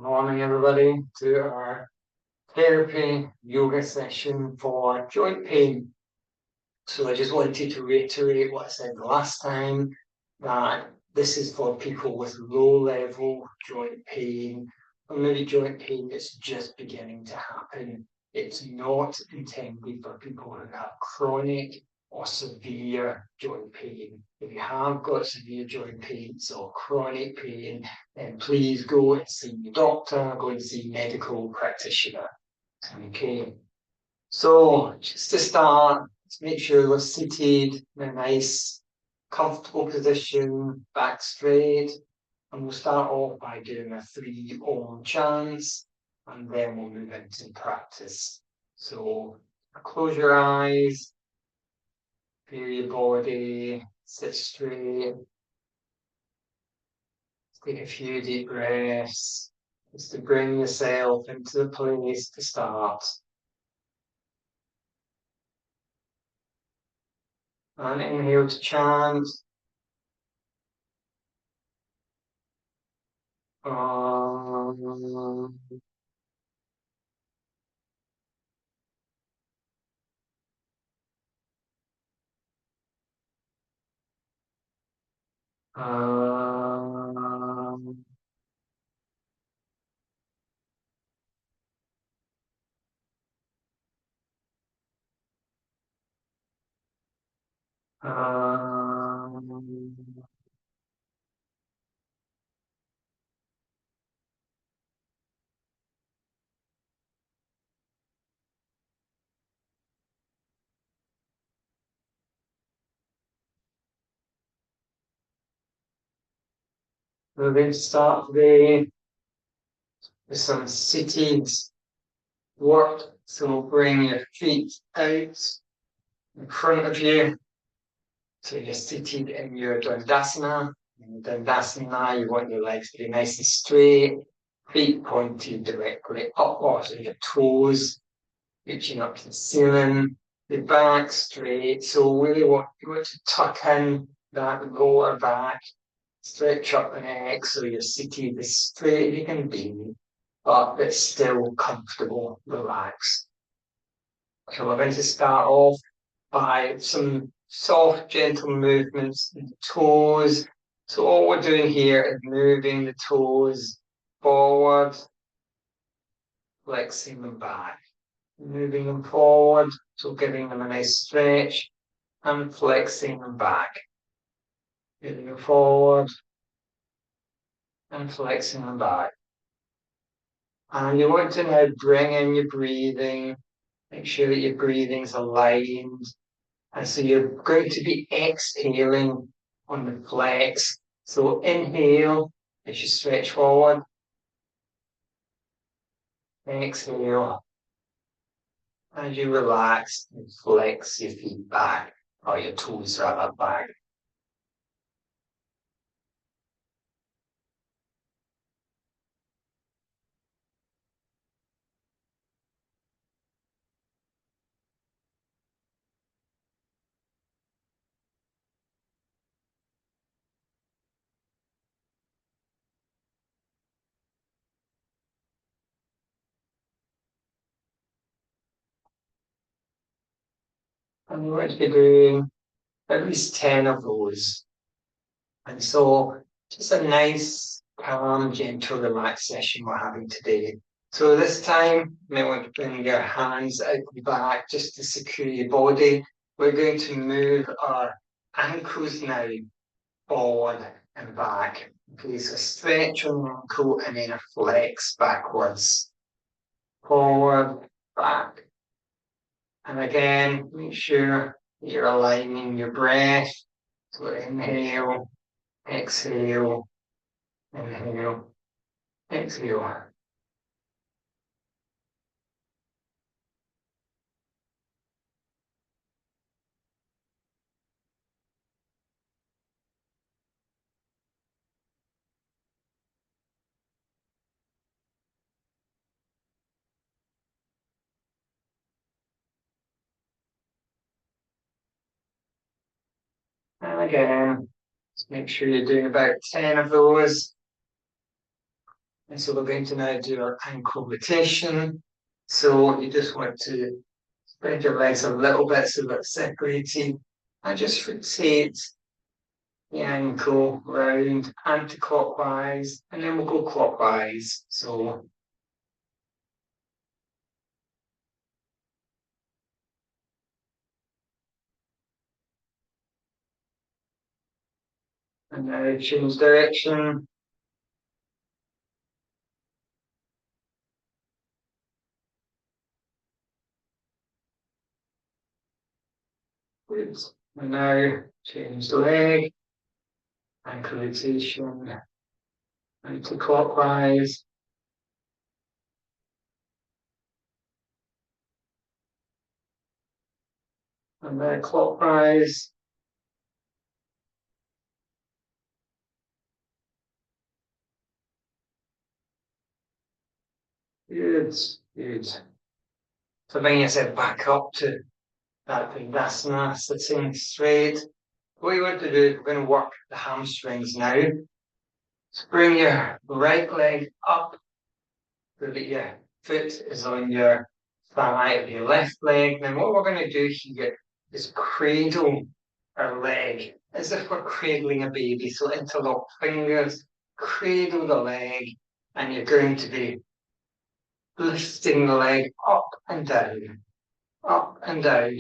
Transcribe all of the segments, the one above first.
Morning, everybody, to our therapy yoga session for joint pain. So I just wanted to reiterate what I said last time, that this is for people with low level joint pain, or maybe joint pain that's just beginning to happen. It's not intended for people who have chronic or severe joint pain. If you have got severe joint pains or chronic pain, then please go and see your doctor, go and see a medical practitioner. Okay. So just to start, let's make sure we're seated in a nice, comfortable position, back straight. And we'll start off by doing a 3 Om chants, and then we'll move into practice. So close your eyes, feel your body, sit straight. Take a few deep breaths, just to bring yourself into the place to start. And inhale to chant. Um, um, um, we're going to start today with some seated work. So bring your feet out in front of you. So you're seated in your Dandasana. In Dandasana, you want your legs to be nice and straight, feet pointed directly upwards, and your toes reaching up to the ceiling, the back straight. So really you want to tuck in that lower back, stretch up the neck so you're seated as straight as you can be, but it's still comfortable, relaxed. So we're going to start off by some soft, gentle movements in the toes. So all we're doing here is moving the toes forward, flexing them back, moving them forward, so giving them a nice stretch, and flexing them back, moving them forward, and flexing them back. And you want to now bring in your breathing, make sure that your breathing's aligned. And so you're going to be exhaling on the flex. So inhale as you stretch forward. Exhale as you relax and flex your feet back, or your toes rather back. And we're going to be doing at least 10 of those. And so just a nice, calm, gentle, relaxed session we're having today. So this time, you may want to bring your hands out the back just to secure your body. We're going to move our ankles now forward and back. Okay, so stretch on the ankle and then a flex backwards. Forward, back. And again, make sure you're aligning your breath. So inhale, exhale, inhale, exhale. And again, just make sure you're doing about 10 of those. And so we're going to now do our ankle rotation. So you just want to spread your legs a little bit so that it's separated and just rotate the ankle round anti-clockwise, and then we'll go clockwise. So and now change direction. Good. And now change the leg, ankle rotation, anti-clockwise. And then clockwise. Good, good. So bring yourself back up to that Pindasana, sitting straight. What you want to do is we're going to work the hamstrings now. So bring your right leg up so that your foot is on your thigh of your left leg. Then what we're going to do here is cradle our leg as if we're cradling a baby. So interlock fingers, cradle the leg, and you're going to be lifting the leg up and down, up and down.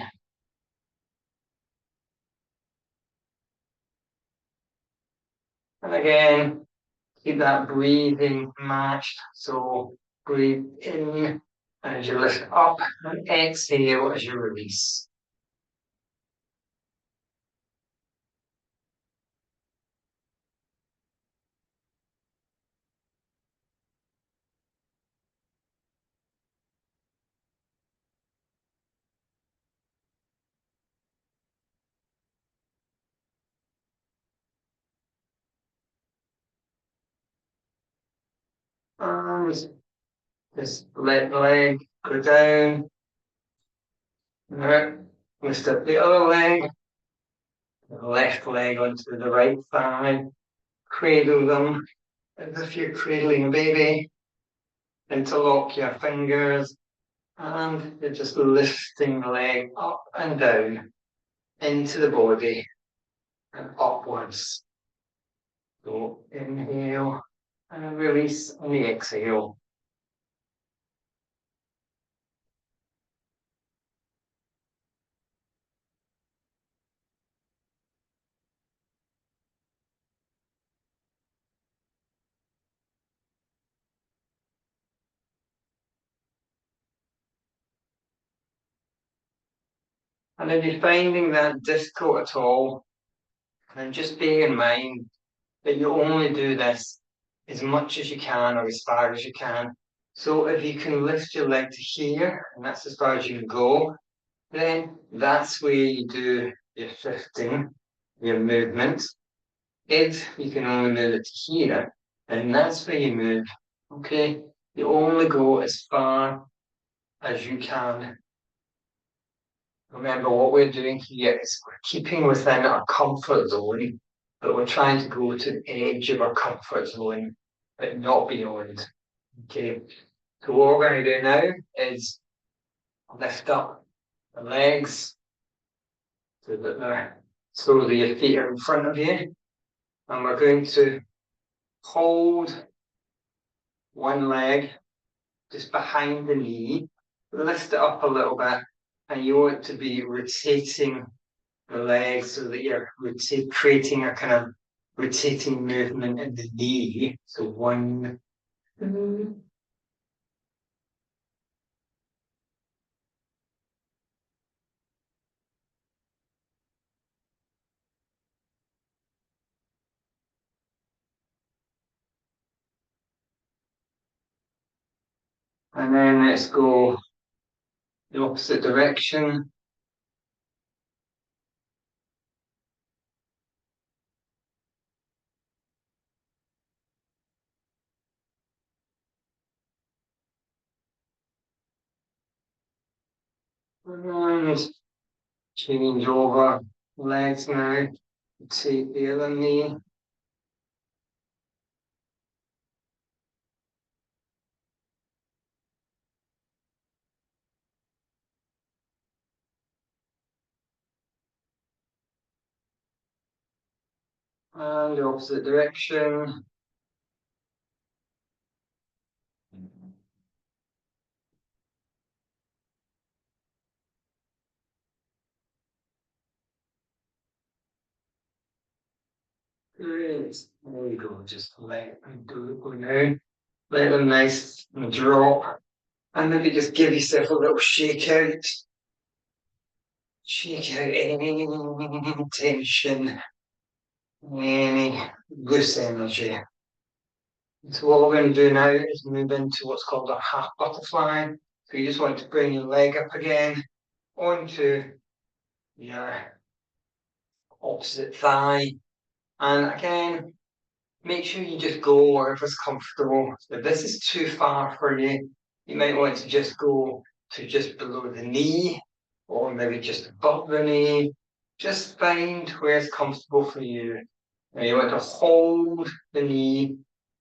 And again, keep that breathing matched. So breathe in as you lift up and exhale as you release. And just let the leg go down. Now, lift up the other leg, the left leg onto the right thigh. Cradle them as if you're cradling a baby. Interlock your fingers, and you're just lifting the leg up and down into the body and upwards. So inhale and release on the exhale. And if you're finding that difficult at all, then just bear in mind that you only do this as much as you can or as far as you can. So if you can lift your leg to here, and that's as far as you can go, then that's where you do your shifting, your movement. If you can only move it to here, then that's where you move. Okay? You only go as far as you can. Remember, what we're doing here is we're keeping within our comfort zone, but we're trying to go to the edge of our comfort zone, but not beyond. Okay, so what we're going to do now is lift up the legs so that your feet are in front of you, and we're going to hold one leg just behind the knee, lift it up a little bit, and you want to be rotating the legs so that you're creating a kind of rotating movement in the knee. So one, and then let's go the opposite direction. And change over legs now. Take the other knee. and the opposite direction. Great. There we go. Just let them do it go now. Let them nice and drop. And maybe just give yourself a little shake out. Shake out any tension, any loose energy. So what we're going to do now is move into what's called a half butterfly. So you just want to bring your leg up again onto your opposite thigh. And again, make sure you just go wherever's comfortable. If this is too far for you, you might want to just go to just below the knee or maybe just above the knee. Just find where it's comfortable for you. Now you want to hold the knee,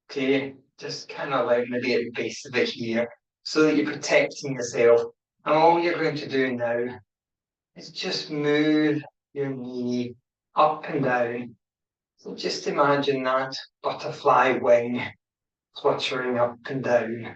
okay, just kind of like maybe at the base of it here, so that you're protecting yourself. And all you're going to do now is just move your knee up and down. So just imagine that butterfly wing fluttering up and down.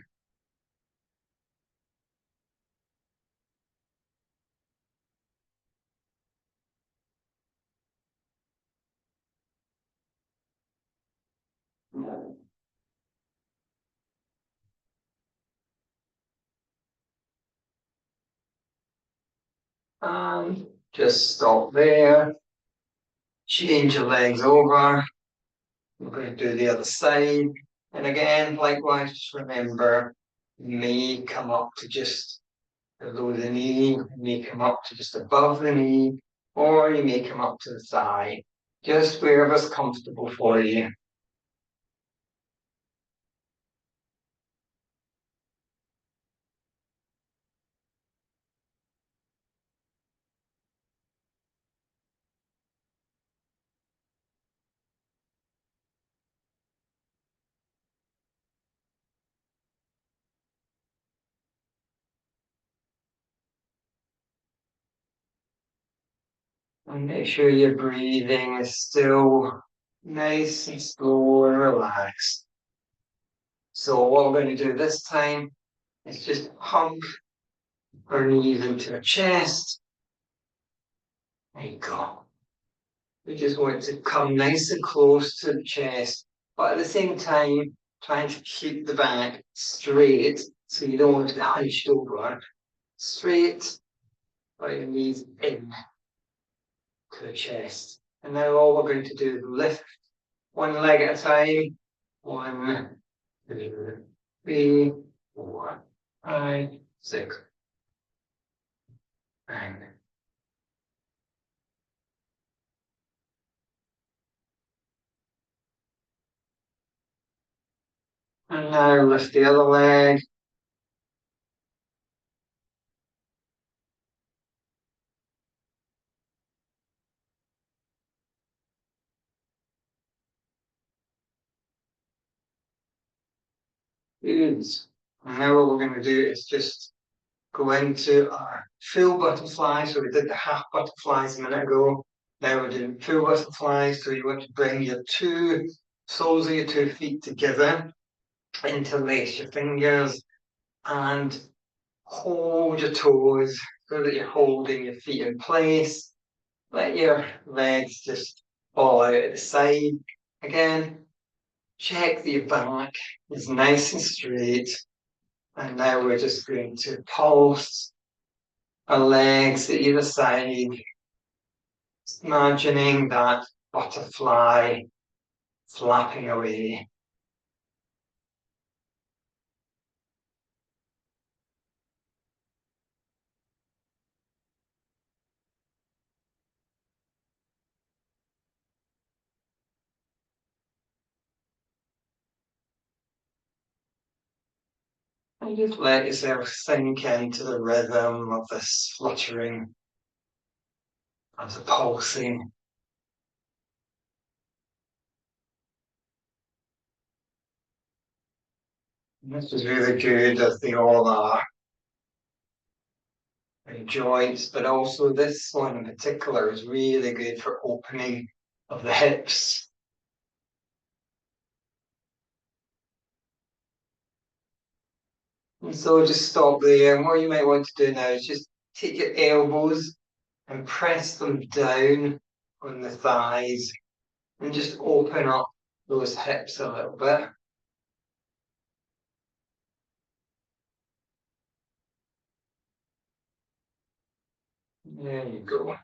And just stop there. Change your legs over. We're going to do the other side. And again, likewise, just remember, you may come up to just below the knee, you may come up to just above the knee, or you may come up to the thigh. Just wherever's comfortable for you. And make sure your breathing is still nice and slow and relaxed. So what we're going to do this time is just hug our knees into our chest. There you go. We just want to come nice and close to the chest, but at the same time, trying to keep the back straight so you don't want to be hunched over. Straight, by your knees in to the chest. And now all we're going to do is lift one leg at a time. 1, 2, 3, 4, 5, 6, 9. And now lift the other leg. Good. And now what we're going to do is just go into our full butterfly. So we did the half butterflies a minute ago. Now we're doing full butterflies. So you want to bring your two soles of your 2 feet together, interlace your fingers, and hold your toes so that you're holding your feet in place. Let your legs just fall out at the side. Again, check that your back is nice and straight. And now we're just going to pulse our legs to either side, imagining that butterfly flapping away. And just let yourself sink into the rhythm of this fluttering, of the pulsing. And this is really good, as they all are. Joints, but also this one in particular is really good for opening of the hips. And so just stop there. And what you might want to do now is just take your elbows and press them down on the thighs and just open up those hips a little bit. There you go.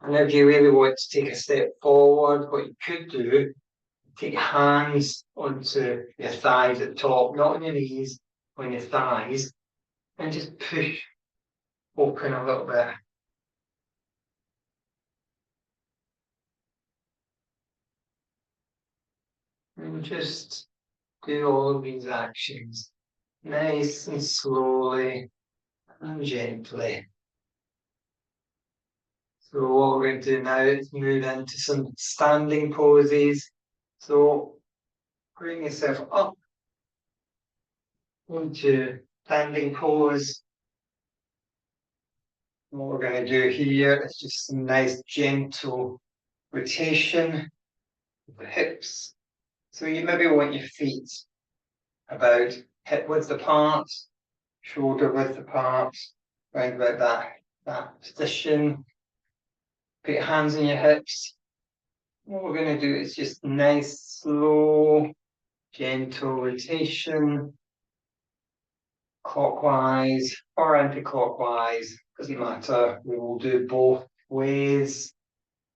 And if you really want to take a step forward, what you could do, take your hands onto your thighs at the top, not on your knees, on your thighs, and just push open a little bit. And just do all of these actions nice and slowly and gently. So what we're going to do now is move into some standing poses. So bring yourself up into standing pose. And what we're going to do here is just some nice gentle rotation of the hips. So you maybe want your feet about hip width apart, shoulder width apart, around about that position. Put your hands on your hips. What we're going to do is just nice, slow, gentle rotation, clockwise or anti-clockwise, doesn't matter. We will do both ways.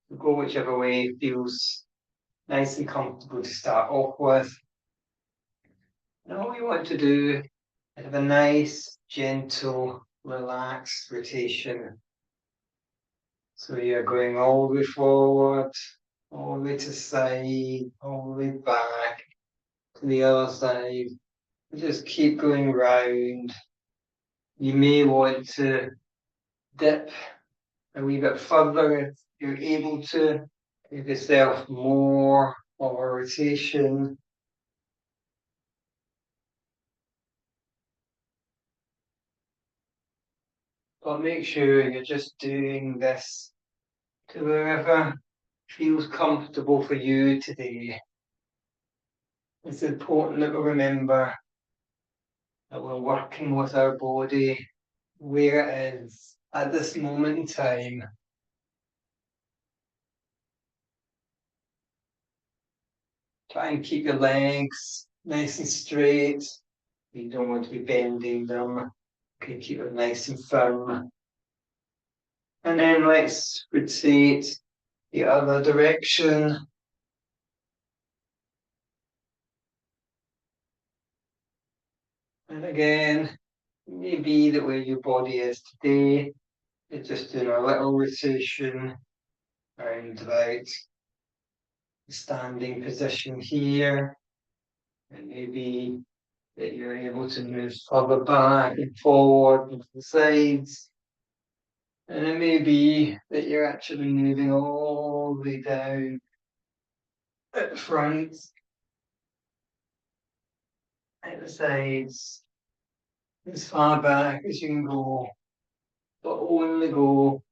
We'll go whichever way feels nice and comfortable to start off with. And all you want to do is have a nice, gentle, relaxed rotation. So you're going all the way forward, all the way to the side, all the way back to the other side. Just keep going round. You may want to dip a wee bit further if you're able to. Give yourself more of a rotation. But make sure you're just doing this to wherever feels comfortable for you today. It's important that we remember that we're working with our body where it is at this moment in time. Try and keep your legs nice and straight. You don't want to be bending them. Okay, keep it nice and firm. And then let's rotate the other direction. And again, maybe the way your body is today, you're just doing a little rotation around about the standing position here. And maybe that you're able to move further back and forward and to the sides. And it may be that you're actually moving all the way down at the front, at the sides, as far back as you can go, but only go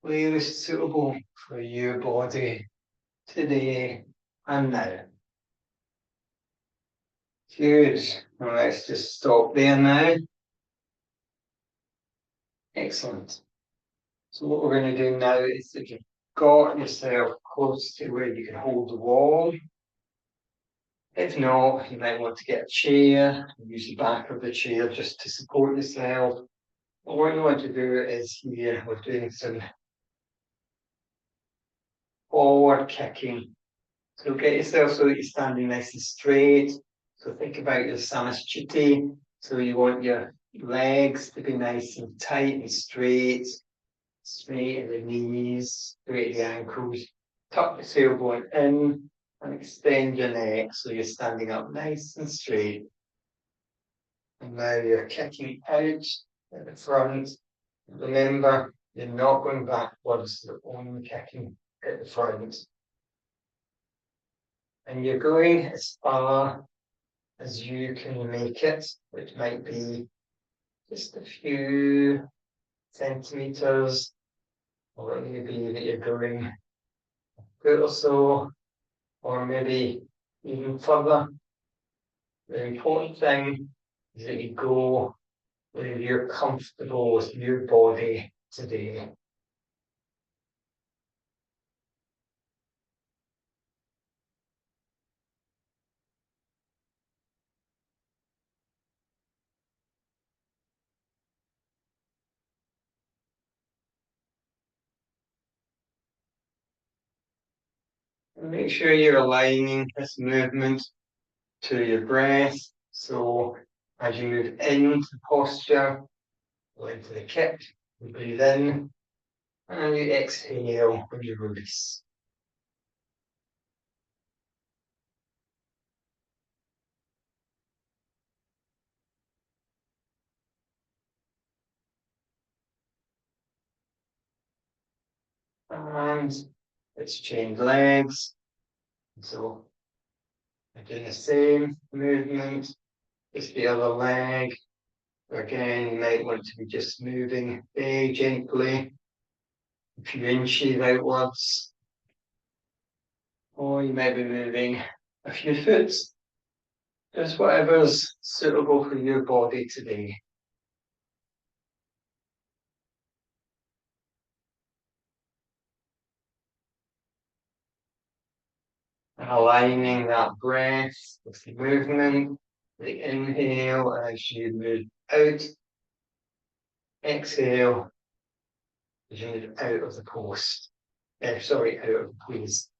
where is suitable for your body today and now. Good. Now let's just stop there now. Excellent. So what we're going to do now is if you've got yourself close to where you can hold the wall, if not, you might want to get a chair and use the back of the chair just to support yourself. But what you want to do is here we're doing some forward kicking. So get yourself so that you're standing nice and straight. So think about your samastiti. So you want your legs to be nice and tight and straight, straight at the knees, straight at the ankles. Tuck the tailbone in and extend your neck so you're standing up nice and straight. And now you're kicking out at the front. Remember, you're not going backwards, you're only kicking at the front. And you're going as far as you can make it, which might be just a few centimeters, or maybe that you're going a foot or so, or maybe even further. The important thing is that you go where you're comfortable with your body today. And make sure you're aligning this movement to your breath. So as you move into posture, go into the kick, you breathe in, and you exhale when you release. And let's change legs. So I'm doing the same movement, just the other leg. Again, you might want to be just moving very gently, a few inches outwards, or you might be moving a few foot, just whatever's suitable for your body today. Aligning that breath with the movement, the inhale as you move out, exhale as you move out of the post. Sorry, out of the please.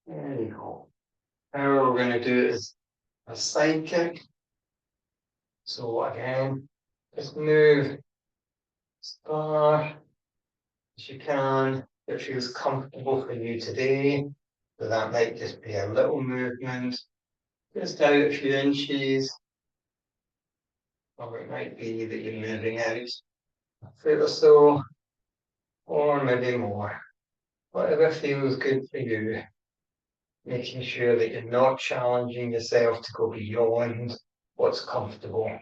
There you go. Now we're going to do is a side kick. So again, just move as far as you can. It feels comfortable for you today. So that might just be a little movement, just out a few inches, or it might be that you're moving out a foot or so, or maybe more. Whatever feels good for you, making sure that you're not challenging yourself to go beyond what's comfortable.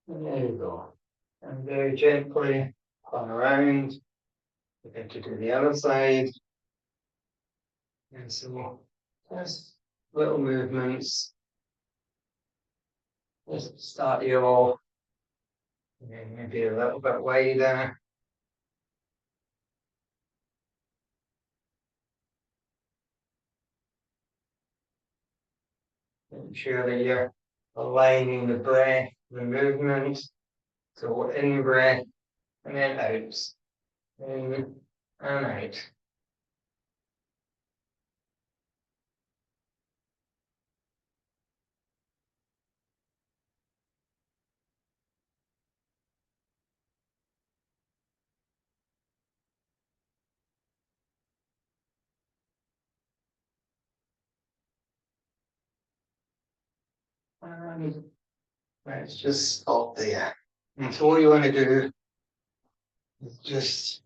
There you go. And very gently turn around, begin to do the other side. And so just little movements. Just start you off, and maybe a little bit wider. Make sure that you're aligning the breath, the movement. So in breath and then out. In and out. And let's just stop there. And so what you want to do is just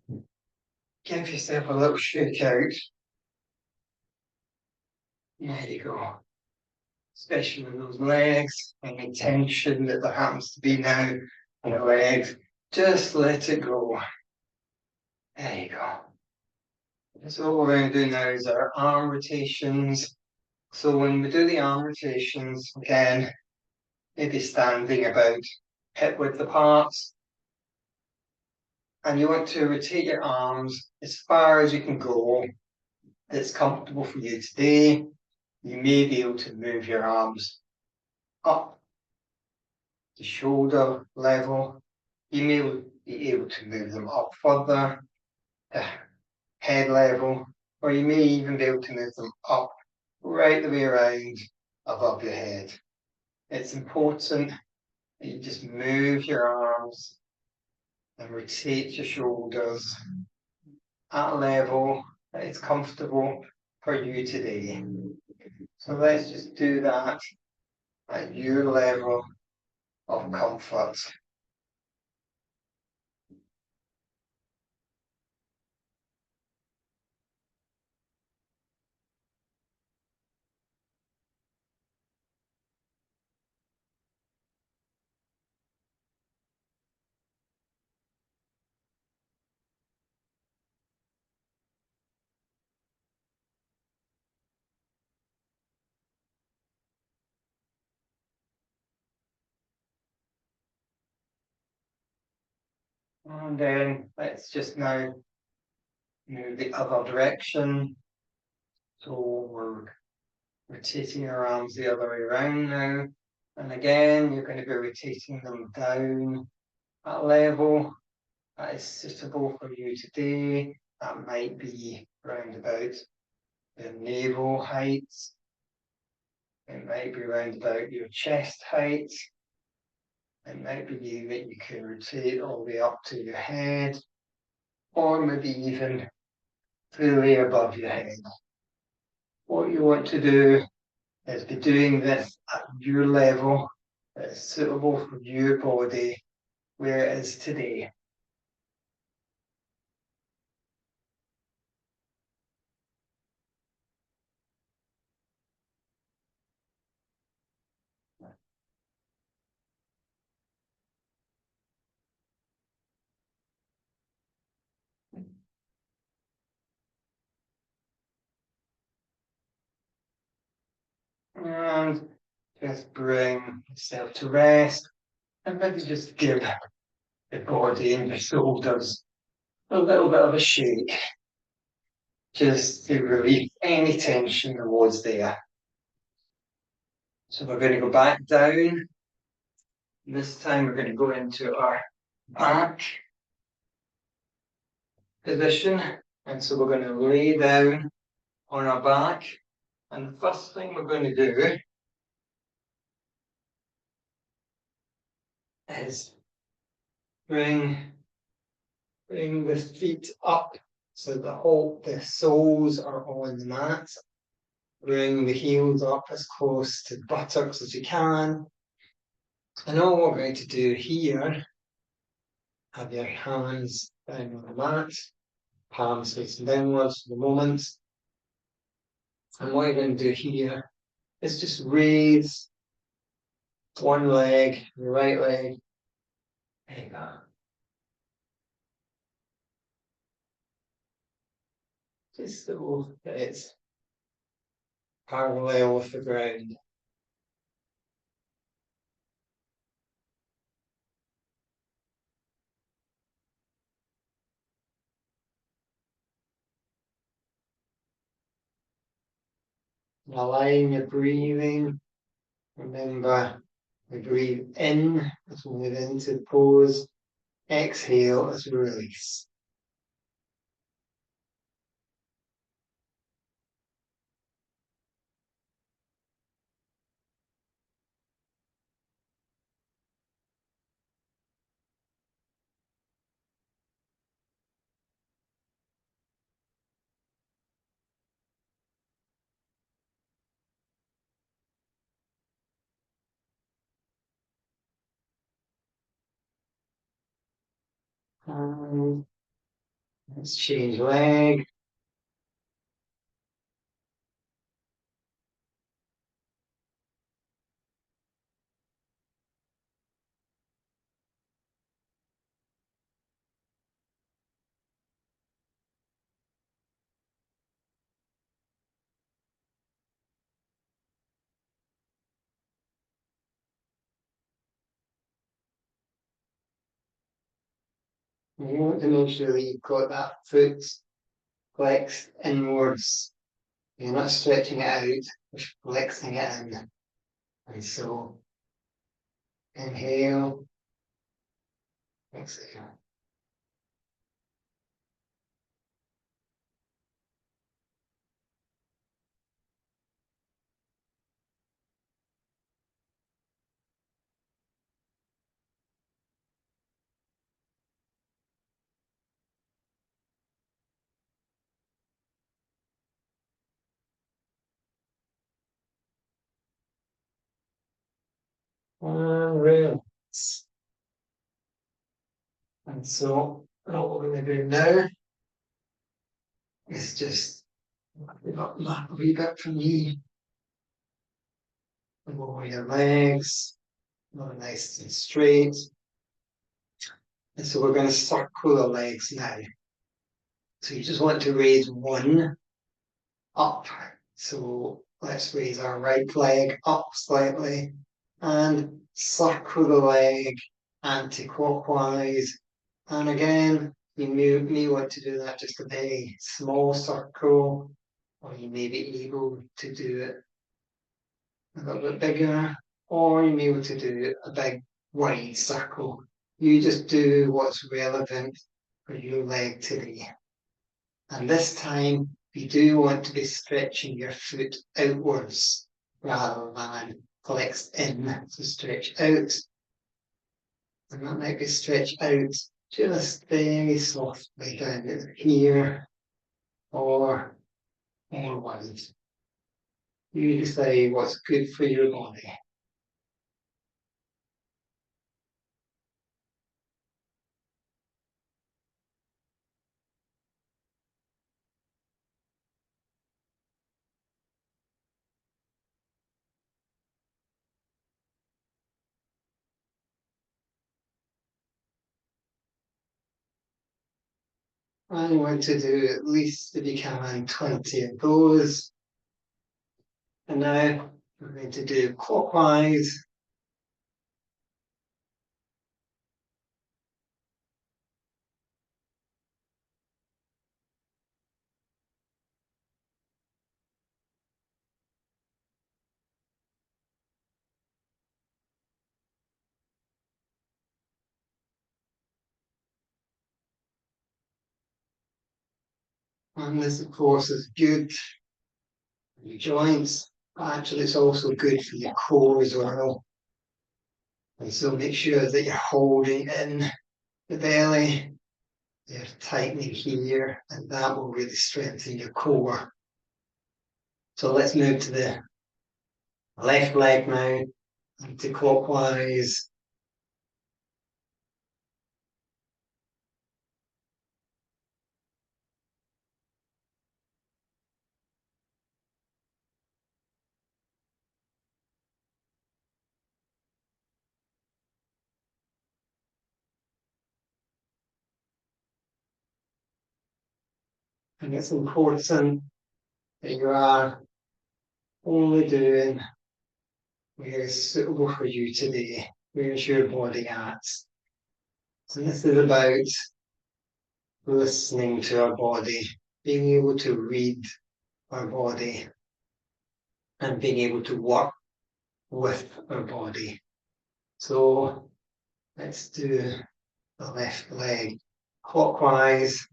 give yourself a little shake out. There you go. Especially with those legs, any tension that there happens to be now in the legs, just let it go. There you go. So what we're going to do now is our arm rotations. So when we do the arm rotations, again, maybe standing about hip width apart, and you want to rotate your arms as far as you can go. That's comfortable for you today. You may be able to move your arms up to shoulder level. You may be able to move them up further to head level, or you may even be able to move them up right the way around above your head. It's important that you just move your arms and rotate your shoulders at a level that is comfortable for you today. So let's just do that at your level of comfort. And then let's just now move the other direction. So we're rotating our arms the other way around now. And again, you're going to be rotating them down at level that is suitable for you today. That might be round about the navel height. It might be round about your chest height. It might be that you can rotate all the way up to your head, or maybe even fully above your head. What you want to do is be doing this at your level that is suitable for your body where it is today. And just bring yourself to rest and maybe just give the body and the shoulders a little bit of a shake just to relieve any tension that was there. So we're going to go back down. This time we're going to go into our back position. And so we're going to lay down on our back. And the first thing we're going to do is bring the feet up so the soles are on the mat. Bring the heels up as close to the buttocks as you can. And all we're going to do here, have your hands down on the mat, palms facing downwards for the moment. And what you're going to do here is just raise one leg, your right leg, like that. Just so that it's parallel with the ground. Align your breathing. Remember, we breathe in as we move into the pose. Exhale as we release. And let's change leg. You want to make sure that you've got that foot flexed inwards. You're not stretching it out, you're flexing it in. And so inhale, exhale. and relax. And so what we're going to do now is just up that wee bit from me, lower your legs, not nice and straight. And so we're going to circle the legs now. So you just want to raise one up. So let's raise our right leg up slightly and circle the leg anti-clockwise. And again, you may want to do that just a very small circle, or you may be able to do it a little bit bigger, or you may be able to do a big wide circle. You just do what's relevant for your leg today. And this time, you do want to be stretching your foot outwards rather than flexed in. So stretch out. And that might be stretched out just very softly down here or more wide. You decide what's good for your body. And you want to do at least, if you can, 20 of those. And now we're going to do clockwise. And this, of course, is good for your joints. Actually, it's also good for your core as well. And so make sure that you're holding in the belly, you're tightening here, and that will really strengthen your core. So let's move to the left leg now, anti-clockwise. And it's important that you are only doing what is suitable for you today. Where's your body at? So this is about listening to our body, being able to read our body, and being able to work with our body. So let's do the left leg clockwise.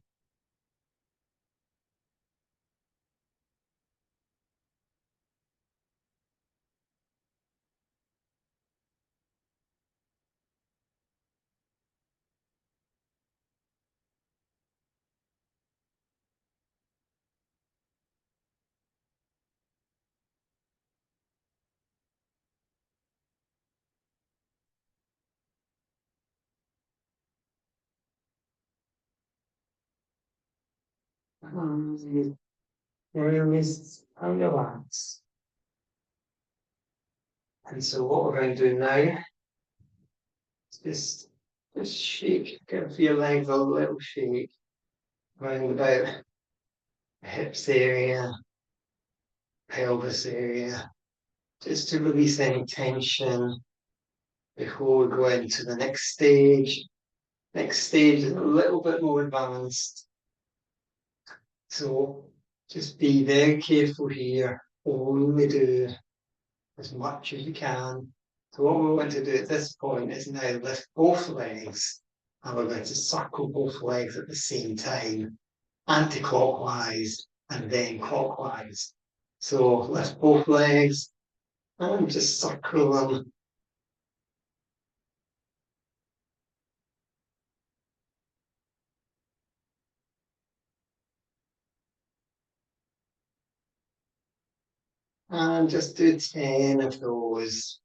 Release and relax. And so what we're going to do now is just shake, give your legs a little shake around about the hips area, pelvis area, just to release any tension before we go into the next stage. Next stage is a little bit more advanced. So just be very careful here. Only do as much as you can. So what we're going to do at this point is now lift both legs, and we're going to circle both legs at the same time, anti-clockwise and then clockwise. So lift both legs and just circle them. And just do 10 of those.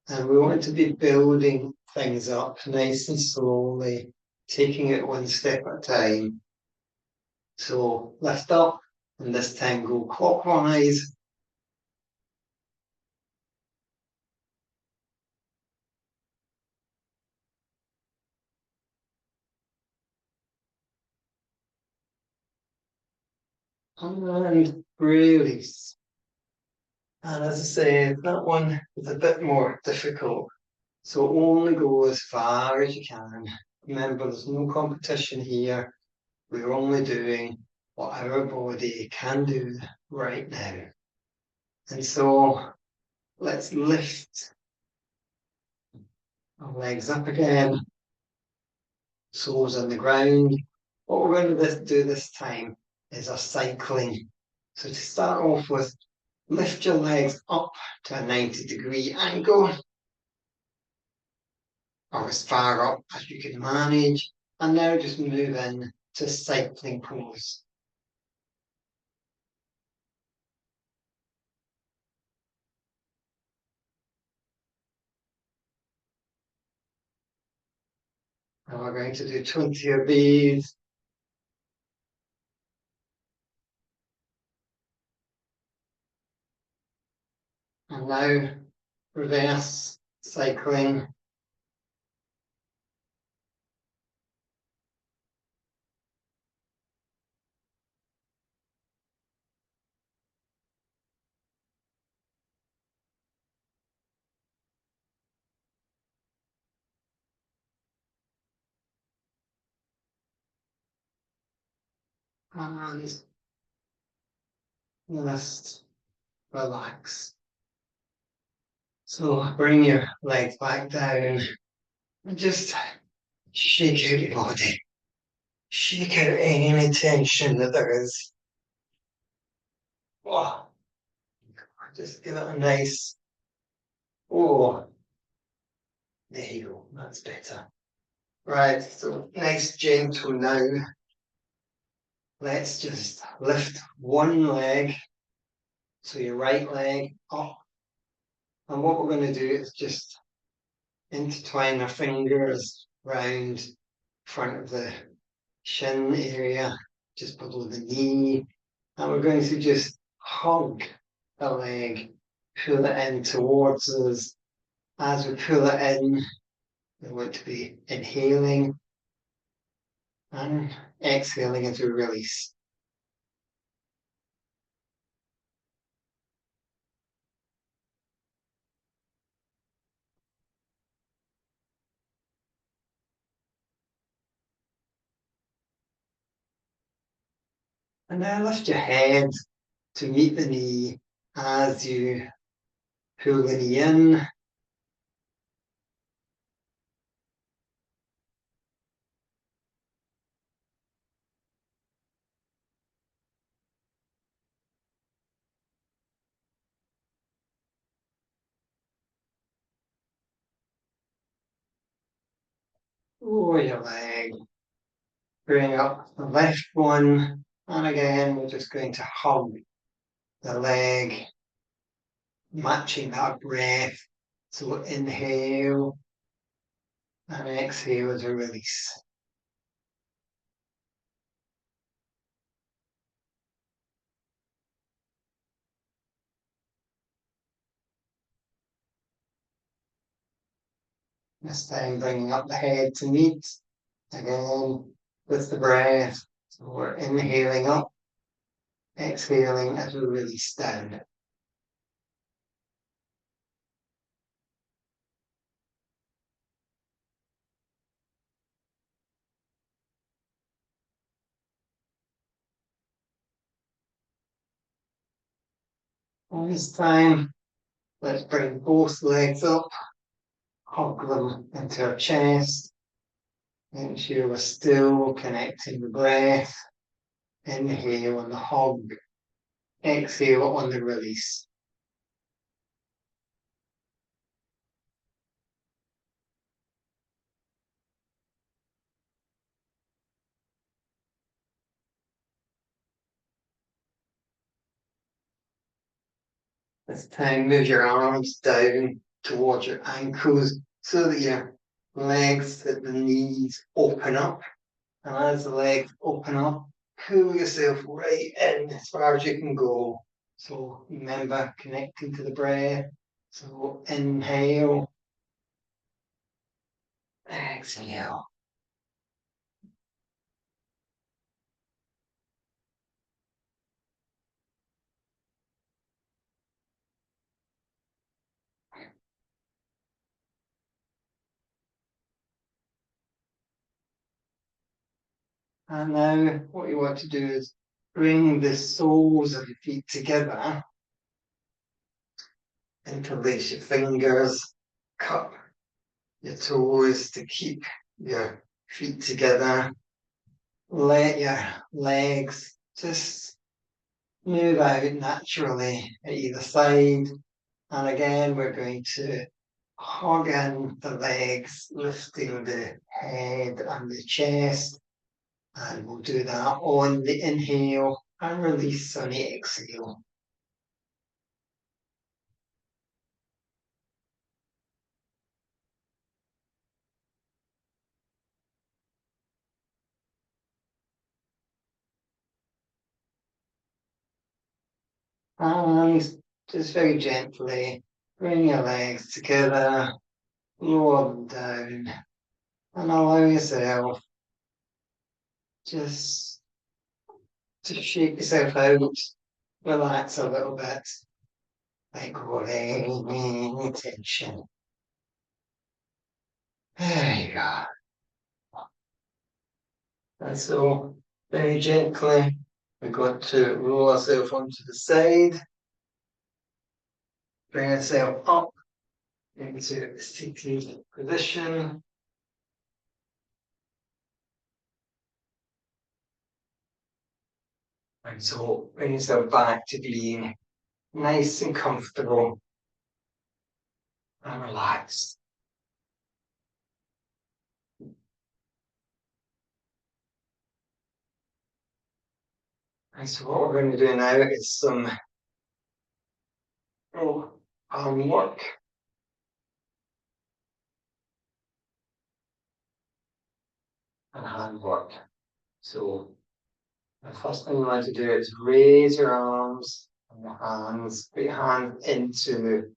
And we want to be building things up nice and slowly, taking it one step at a time. So lift up, and this time go clockwise. And release. And as I said, that one is a bit more difficult. So only go as far as you can. Remember, there's no competition here. We're only doing what our body can do right now. And so let's lift our legs up again, soles on the ground. What we're going to do this time is a cycling. So to start off with, lift your legs up to a 90-degree angle, or as far up as you can manage. And now just move in to cycling pose. And we're going to do 20 of these. And now reverse cycling. And just relax. So bring your legs back down and just shake out your body. Shake out any tension that there is. Oh, just give it a nice, oh, there you go, that's better. Right, so nice gentle now. Let's just lift one leg, so your right leg up. And what we're going to do is just intertwine our fingers round front of the shin area, just below the knee. And we're going to just hug the leg, pull it in towards us. As we pull it in, we want to be inhaling and exhaling as we release. And now lift your head to meet the knee as you pull the knee in. Over your leg. Bring up the left one. And again, we're just going to hug the leg, matching that breath. So inhale and exhale as a release. This time bringing up the head to meet, again with the breath. So we're inhaling up, exhaling as we release down. And this time, let's bring both legs up, hug them into our chest. Make sure we're still connecting the breath. Inhale on the hug, exhale on the release. This time, move your arms down towards your ankles so that your legs at the knees open up. And as the legs open up, pull yourself right in as far as you can go. So remember connecting to the breath. So inhale, exhale. And now what you want to do is bring the soles of your feet together. Interlace your fingers, cup your toes to keep your feet together. Let your legs just move out naturally at either side. And again, we're going to hug in the legs, lifting the head and the chest. And we'll do that on the inhale and release on the exhale. And just very gently bring your legs together, lower them down, and allow yourself just to shake yourself out, relax a little bit, like any tension. There you go. And so, very gently, we're going to roll ourselves onto the side, bring ourselves up into a seated position. And so, bring yourself back to being nice and comfortable and relaxed. And so what we're going to do now is some arm work. And hand work. So the first thing you want to do is raise your arms and your hands, put your hand into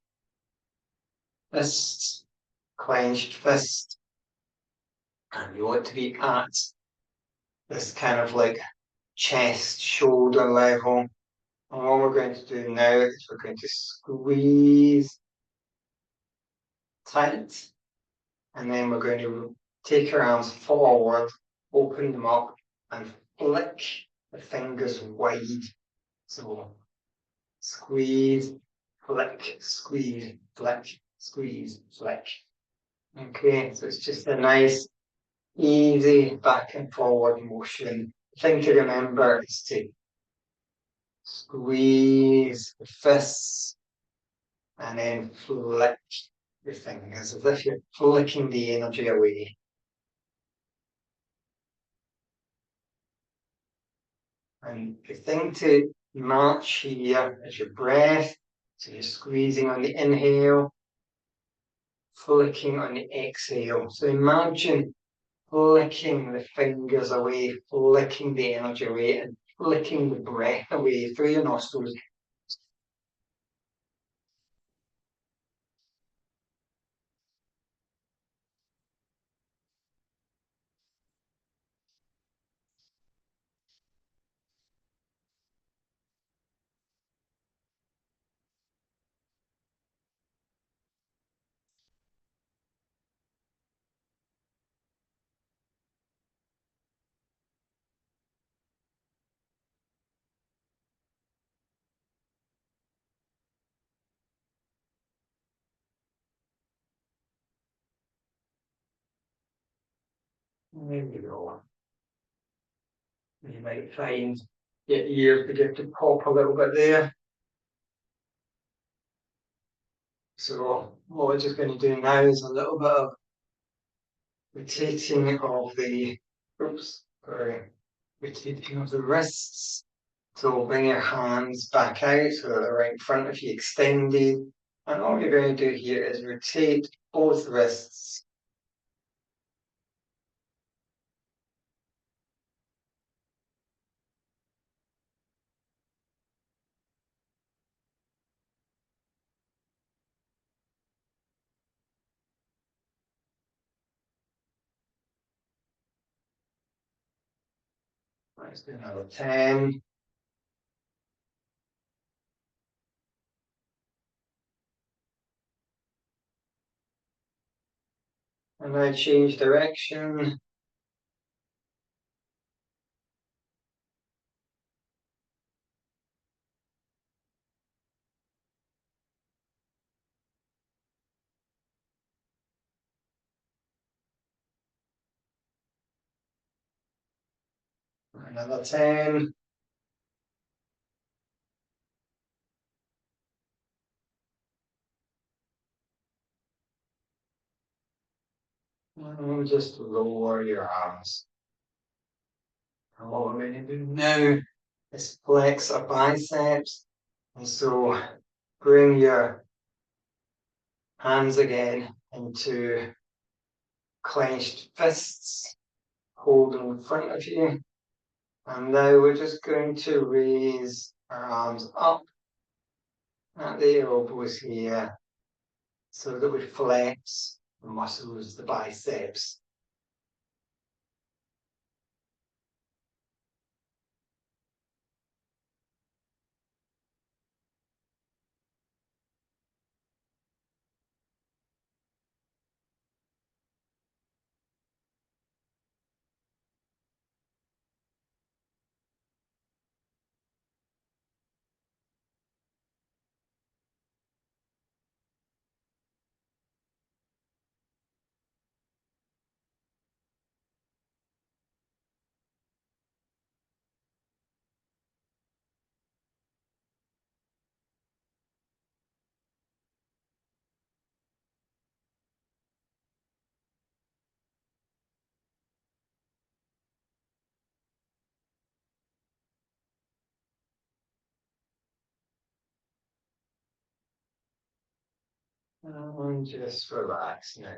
fist, clenched fist. And you want to be at this kind of like chest, shoulder level. And what we're going to do now is we're going to squeeze tight. And then we're going to take your arms forward, open them up, and flick the fingers wide. So squeeze, flick, squeeze, flick, squeeze, flick. Okay, so it's just a nice, easy back and forward motion. The thing to remember is to squeeze the fists and then flick your fingers as if you're flicking the energy away. And the thing to match here is your breath. So you're squeezing on the inhale, flicking on the exhale. So imagine flicking the fingers away, flicking the energy away, and flicking the breath away through your nostrils. There you go. You might find your ears begin to pop a little bit there. So what we're just going to do now is a little bit of rotating of the, rotating of the wrists. So bring your hands back out so that they're right in front of you, extended. And all you're going to do here is rotate both wrists. Let's do another 10. And now change direction. Another 10. And just lower your arms. And what we're going to do now is flex our biceps. And so bring your hands again into clenched fists, hold them in front of you. And now we're just going to raise our arms up at the elbows here so that we flex the muscles, the biceps. And just relax now.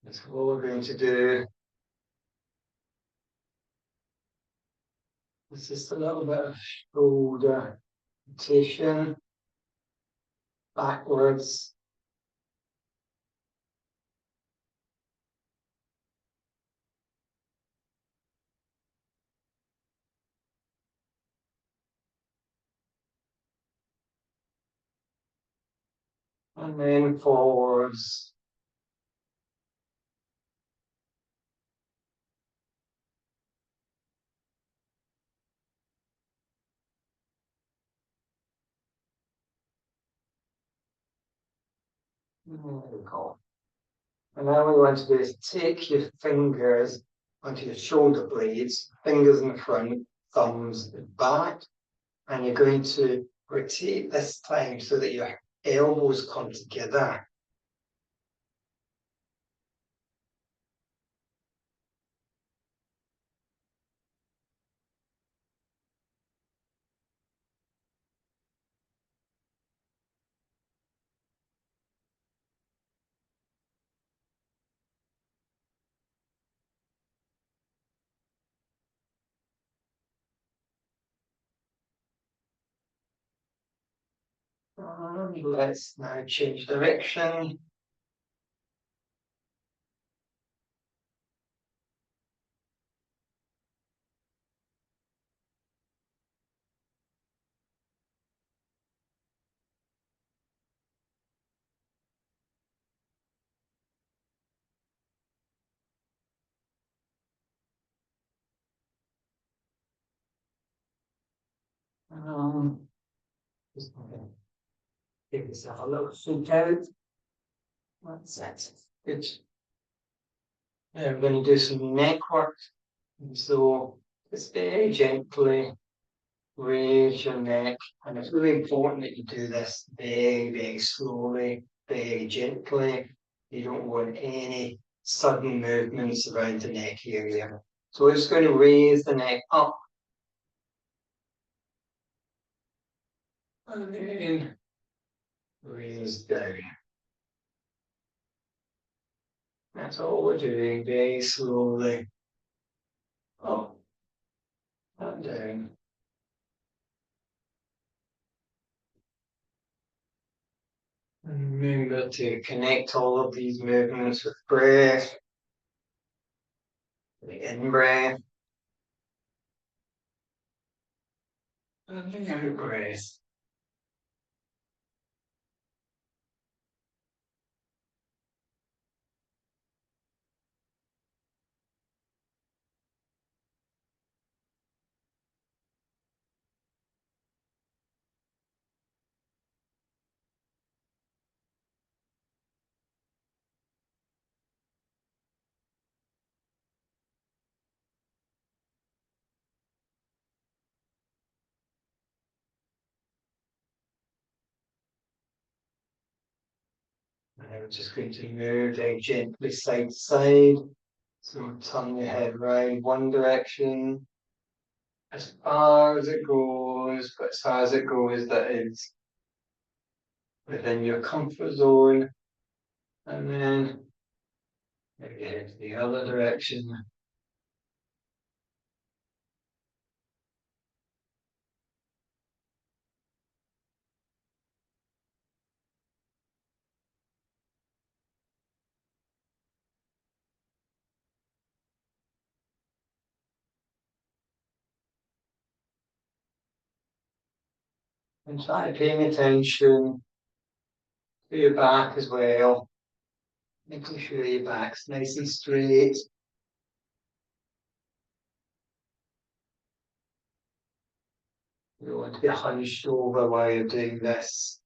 That's what we're going to do. It's just a little bit of shoulder rotation backwards. And then forwards. There we go. And now what we want to do is take your fingers onto your shoulder blades, fingers in the front, thumbs back, and you're going to rotate this time so that your elbows come together. And let's now change direction. Just give yourself a little shake out. That's it. Good. Yeah, we're going to do some neck work. And so just very gently raise your neck. And it's really important that you do this very, very slowly, very gently. You don't want any sudden movements around the neck area. So we're just going to raise the neck up and then raise down. That's all we're doing, very slowly. Up and down. And remember to connect all of these movements with breath. The in-breath and the out-breath. And we're just going to move very gently side to side. So turn your head round one direction as far as it goes, but as far as it goes, that is within your comfort zone. And then maybe head to the other direction. And try paying attention to your back as well. Making sure your back's nice and straight. You don't want to be hunched over while you're doing this.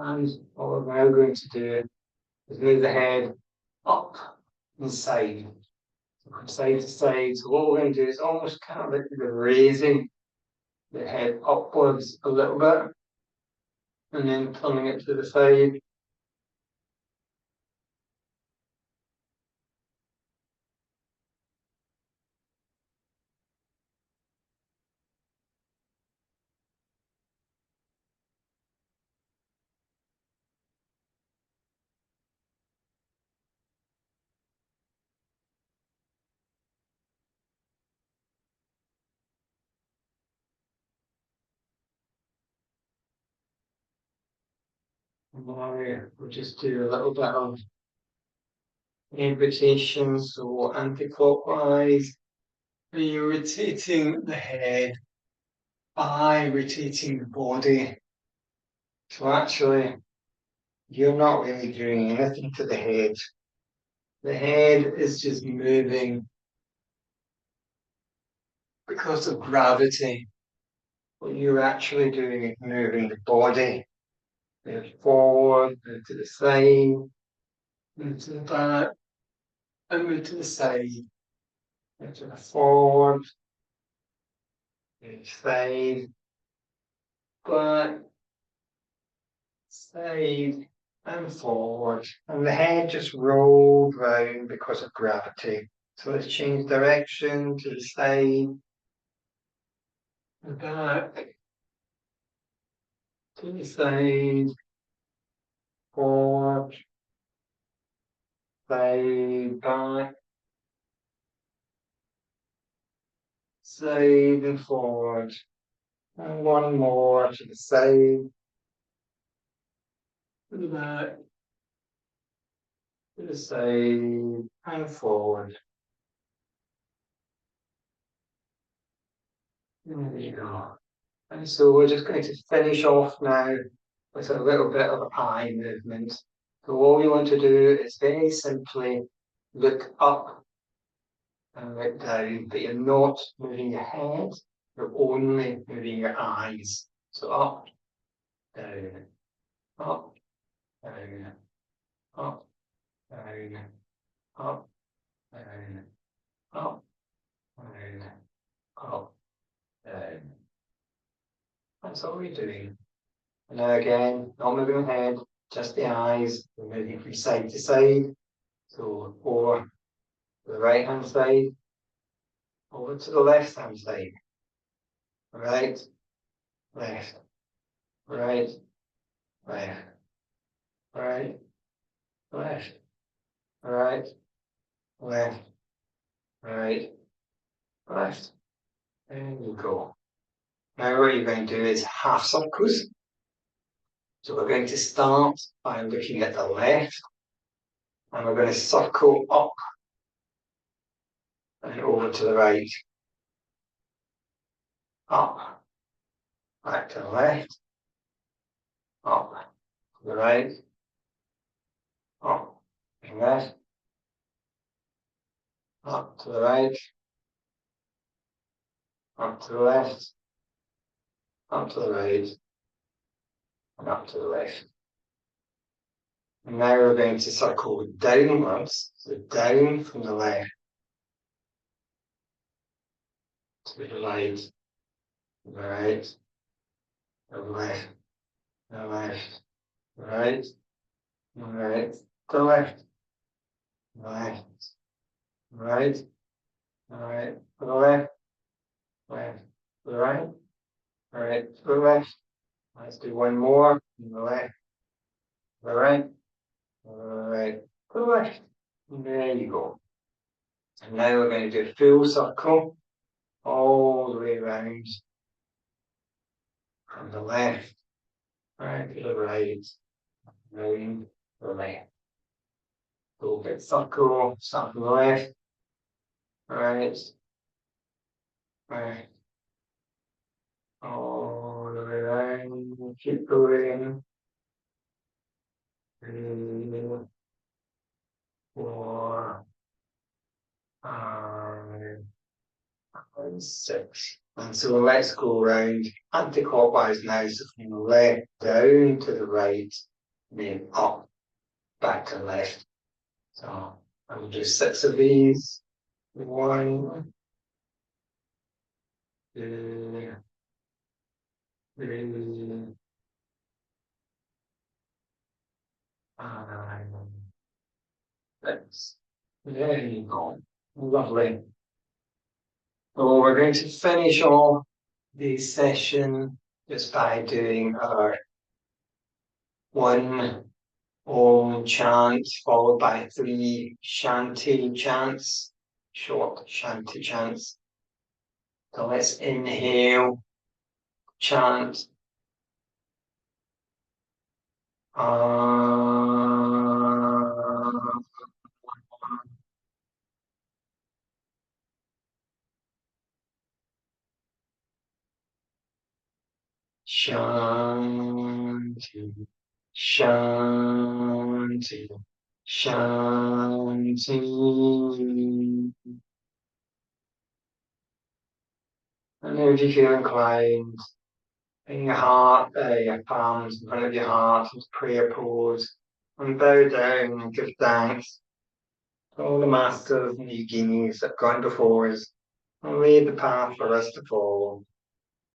And what we're now going to do is move the head up and side. So from side to side. So what we're going to do is almost kind of like the raising the head upwards a little bit and then turning it to the side. And now we'll just do a little bit of head rotation, so anti-clockwise. You're rotating the head by rotating the body. So actually, you're not really doing anything to the head. The head is just moving because of gravity. What you're actually doing is moving the body. Move forward, move to the side, move to the back, and move to the side. Move to the forward, move side, back, side, and forward. And the head just rolled round because of gravity. So let's change direction to the side, the back, to the side, forward, side, back, side and forward. And one more to the side, to the back, to the side, and forward. There you go. And so we're just going to finish off now with a little bit of eye movement. So all we want to do is very simply look up and look down, but you're not moving your head, you're only moving your eyes. So up, down, up, down, up, down, up, down, up, down, up, down. That's all we're doing. And now again, not moving the head, just the eyes, we're moving from side to side. So over to the right hand side, over to the left hand side. Right, left, right, left, right, left, right, left, right, left. And you go. Now what you're going to do is half circles. So we're going to start by looking at the left, and we're going to circle up and over to the right. Up, back to the left, up, to the right, up, and left, up to the right, up to the left, up to the right, and up to the left. And now we're going to circle downwards, so down from the left to the right, the right, the left, the left, the right, the right, the left, the left, the right, the right, to the left, left, to the right, right, to the left. Let's do one more, to the left, to the right, to the right, to the left. And there you go. And now we're going to do a full circle all the way around from the left, right to the right, round to the left. So big circle, start from the left, right, right, all the way around, keep going. 3, 4, 5, 6. And so let's go around anti-clockwise now, so from the left down to the right, then up, back to the left. So I'll do 6 of these. 1, 2, 3, 5, 6. There you go. Lovely. So we're going to finish off the session just by doing our 1 Om chant followed by 3 Shanti chants, short Shanti chants. So let's inhale, chant. Shanti, Shanti, Shanti. And if you feel inclined, bring your heart, your palms in front of your heart into prayer pose, and bow down and give thanks to all the masters and yoginis that have gone before us and laid the path for us to follow.